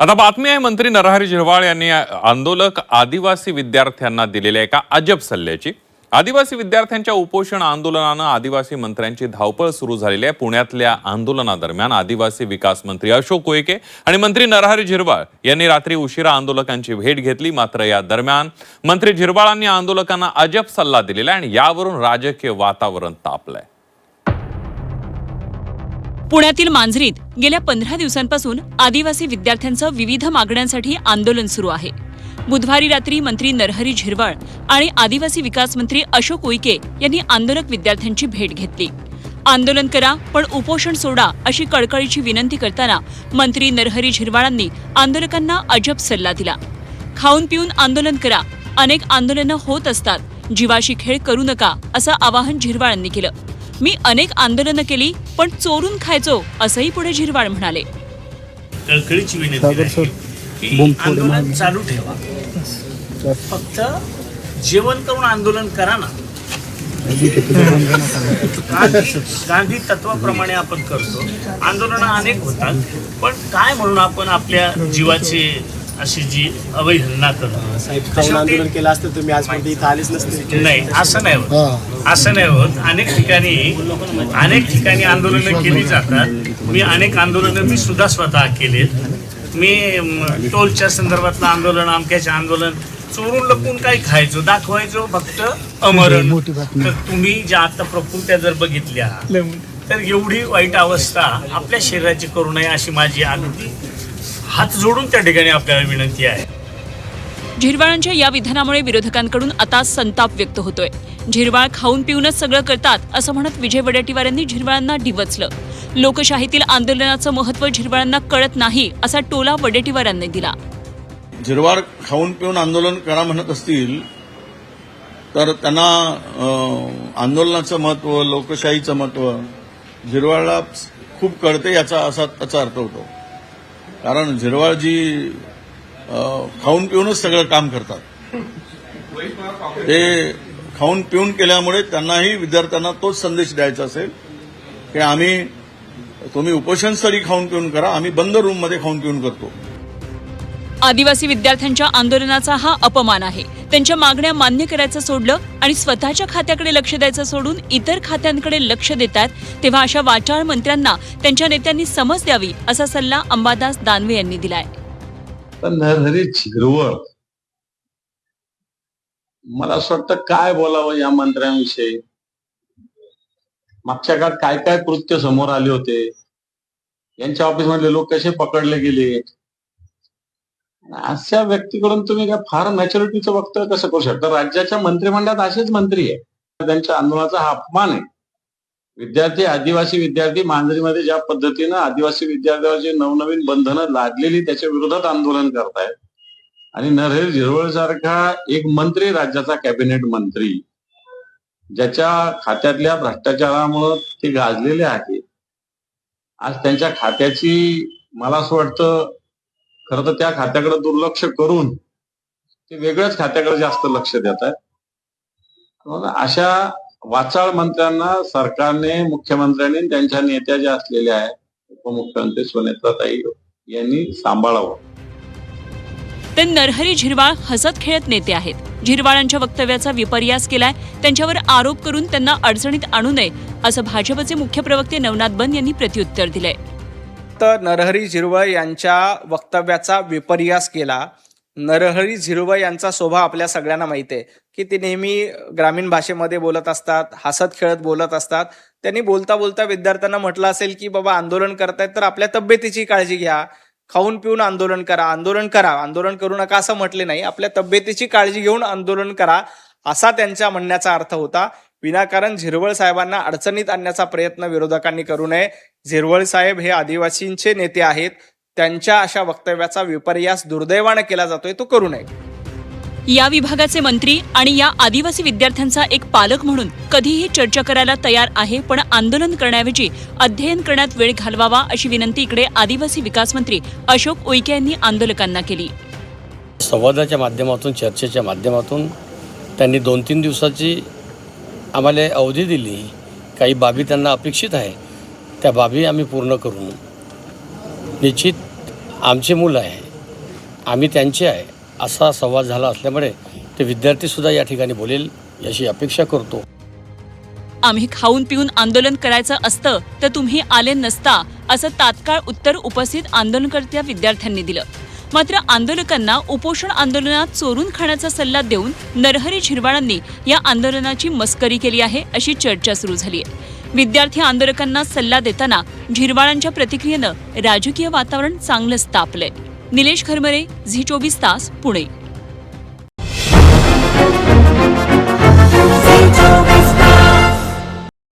आता बातमी आहे मंत्री नरहरी झिरवाळ यांनी आंदोलक आदिवासी विद्यार्थ्यांना दिलेल्या एका अजब सल्ल्याची। आदिवासी विद्यार्थ्यांच्या उपोषण आंदोलनानं आदिवासी मंत्र्यांची धावपळ सुरू झालेली आहे। पुण्यातल्या आंदोलनादरम्यान आदिवासी विकास मंत्री अशोक उईके आणि मंत्री नरहरी झिरवाळ यांनी रात्री उशिरा आंदोलकांची भेट घेतली। मात्र या दरम्यान मंत्री झिरवाळांनी आंदोलकांना अजब सल्ला दिलेला आणि यावरून राजकीय वातावरण तापलंय। पुण्यातील मांजरीत गेल्या 15 दिवसांपासून आदिवासी विद्यार्थ्यांचं विविध मागण्यांसाठी आंदोलन सुरू आहे। बुधवारी रात्री मंत्री नरहरी झिरवाळ आणि आदिवासी विकास मंत्री अशोक उईके यांनी आंदोलक विद्यार्थ्यांची भेट घेतली। आंदोलन करा पण उपोषण सोडा अशी कळकळीची विनंती करताना मंत्री नरहरी झिरवाळांनी आंदोलकांना अजब सल्ला दिला। खाऊन पिऊन आंदोलन करा, अनेक आंदोलनं होत असतात, जीवाशी खेळ करू नका असं आवाहन झिरवाळांनी केलं। मी अनेक आंदोलनं केली पण चोरून खायचो असंही पुढे झिरवाळ म्हणाले। कळकळीची विनंती आहे की आंदोलन चालू ठेवा, फक्त जेवण करून आंदोलन करा ना। गांधी तत्वाप्रमाणे आपण करतो, आंदोलन अनेक होतात, पण काय म्हणून आपण आपल्या जीवाची अशी जी अवहेलना करतो। आंदोलन केलं असतं तुम्ही आजपर्यंत इथं आलेच नसते। नाही, असं नाही होत, असं नाही होत। अनेक ठिकाणी आंदोलनं केली जातात। मी अनेक आंदोलनं मी सुद्धा स्वतः केलेत। मी टोलच्या संदर्भातलं आंदोलन, अमक्याचे आंदोलन, चोरून लपून काही खायचो, दाखवायचो फक्त अमरण। तर तुम्ही ज्या आता प्रकृत्या जर बघितल्या तर एवढी वाईट अवस्था आपल्या शरीराची करू नये अशी माझी अगदी हात जोडून त्या ठिकाणी आपल्याला विनंती आहे। झिरवाळांच्या या विधानामुळे विरोधकांकडून आता संताप व्यक्त होतोय। झिरवाळ खाऊन पिऊनच सगळं करतात असं म्हणत विजय वडेट्टीवार यांनी झिरवाळांना डिवचलं। लोकशाहीतील आंदोलनाचं महत्त्व झिरवाळांना कळत नाही असा टोला वडेट्टीवारांनी दिला। झिरवाळ खाऊन पिऊन आंदोलन करा म्हणत असतील तर त्यांना आंदोलनाचं महत्त्व, लोकशाहीचं महत्त्व झिरवाळला खूप कळते याचा त्याचा अर्थ होतो। कारण झिरवाळजी खाऊन पिऊनच सगळं काम करतात। ते खाऊन पिऊन केल्यामुळे त्यांनाही विद्यार्थ्यांना तोच संदेश द्यायचा असेल की तुम्ही उपोषणस्थळी खाऊन पिऊन करा, आम्ही बंद रूममध्ये खाऊन पिऊन करतो। आदिवासी विद्यार्थ्यांच्या आंदोलनाचा हा अपमान आहे। त्यांच्या मागण्या मान्य करायचं सोडलं आणि स्वतःच्या खात्याकडे लक्ष द्यायचं सोडून इतर खात्यांकडे लक्ष देतात, तेव्हा अशा वाचाळ मंत्र्यांना त्यांच्या नेत्यांनी समज द्यावी असा सल्ला अंबादास दानवे यांनी दिलाय। नरहरी झिरवाळ, मला असं वाटतं काय बोलावं या मंत्र्यांविषयी। मागच्या काळात काय काय कृत्य समोर आले होते, यांच्या ऑफिसमधले लोक कसे पकडले गेले, अशा व्यक्तीकडून तुम्ही काय फार मॅच्युरिटीचं वक्तव्य कसं करू शकता? राज्याच्या मंत्रिमंडळात असेच मंत्री आहे, त्यांच्या आंदोलनाचा हा अपमान आहे। आदिवासी विद्यार्थी मांजरीमध्ये ज्या पद्धतीनं आदिवासी विद्यार्थ्यांची नवनवीन बंधनं लादलेली त्याच्या विरोधात आंदोलन करतायत आणि नरहरी झिरवाळ सारखा एक मंत्री, राज्याचा कॅबिनेट मंत्री, ज्याच्या खात्यातल्या भ्रष्टाचारामुळे ते गाजलेले आहेत, आज त्यांच्या खात्याची मला असं वाटतं खरं तर त्या खात्याकडे दुर्लक्ष करून ते वेगळ्याच खात्याकडे जास्त लक्ष देत आहेत। अशा वाचाळ मंत्र्यांना सरकारने, मुख्यमंत्र्यांनी, त्यांच्या नेत्या ज्या असलेल्या आहेत, उपमुख्यमंत्री सुनेत्राताई यांनी सांभाळावं। ते नरहरी झिरवाळ हसत खेळत नेते आहेत। झिरवाळांच्या वक्तव्याचा विपर्यास केलाय, त्यांच्यावर आरोप करून त्यांना अडचणीत आणू नये असं भाजपचे मुख्य प्रवक्ते नवनाथ बन यांनी प्रत्युत्तर दिलंय। नरहरी झिरवाळ यांच्या वक्तव्याचा विपर्यास केला। नरहरी झिरवाळ यांचा स्वभाव आपल्या सगळ्यांना माहिती आहे की ते नेहमी ग्रामीण भाषेमध्ये बोलत असतात, हसत खेळत बोलत असतात। त्यांनी बोलता बोलता विद्यार्थ्यांना म्हटलं असेल की बाबा आंदोलन करतायत तर आपल्या तब्येतीची काळजी घ्या, खाऊन पिऊन आंदोलन करा, आंदोलन करू नका असं म्हटले नाही, आपल्या तब्येतीची काळजी घेऊन आंदोलन करा असा त्यांच्या म्हणण्याचा अर्थ होता। विनाकारण झिरवाळ साहेबांना अडचणीत आणण्याचा प्रयत्न विरोधकांनी करू नये। झिरवाळ साहेब हे आदिवासींचे नेते आहेत, त्यांच्या अशा वक्तव्याचा विपर्यास दुर्दैवाने केला जातोय, तो करू नये। या विभागाचे मंत्री आणि या आदिवासी विद्यार्थ्यांचा एक पालक म्हणून कधीही चर्चा करायला तयार आहे, पण आंदोलन करण्याऐवजी अध्ययन करण्यात वेळ घालवावा अशी विनंती इकडे आदिवासी विकास मंत्री अशोक उईके यांनी आंदोलकांना केली। संवादाच्या माध्यमातून, चर्चेच्या माध्यमातून त्यांनी 2-3 दिवसाची आम्हाला अवधी दिली। काही बाबी त्यांना अपेक्षित आहे, त्या बाबी आम्ही पूर्ण करू। निश्चित आमचे मुलं आहे, आम्ही त्यांचे आहे असा संवाद झाला असल्यामुळे ते विद्यार्थीसुद्धा या ठिकाणी बोलेल याची अपेक्षा करतो. आम्ही खाऊन पिऊन आंदोलन करायचं असतं तर तुम्ही आले नसता, असं तात्काळ उत्तर उपस्थित आंदोलनकर्त्या विद्यार्थ्यांनी दिलं. मात्र आंदोलकांना उपोषण आंदोलनात चोरून खाण्याचा सल्ला देऊन नरहरी झिरवाळांनी या आंदोलनाची मस्करी केली आहे, अशी चर्चा सुरू झाली आहे. विद्यार्थी आंदोलकांना सल्ला देताना झिरवाळांच्या प्रतिक्रियेनं राजकीय वातावरण चांगलंच तापलंय. निलेश खरमरे, झी 24 तास, पुणे.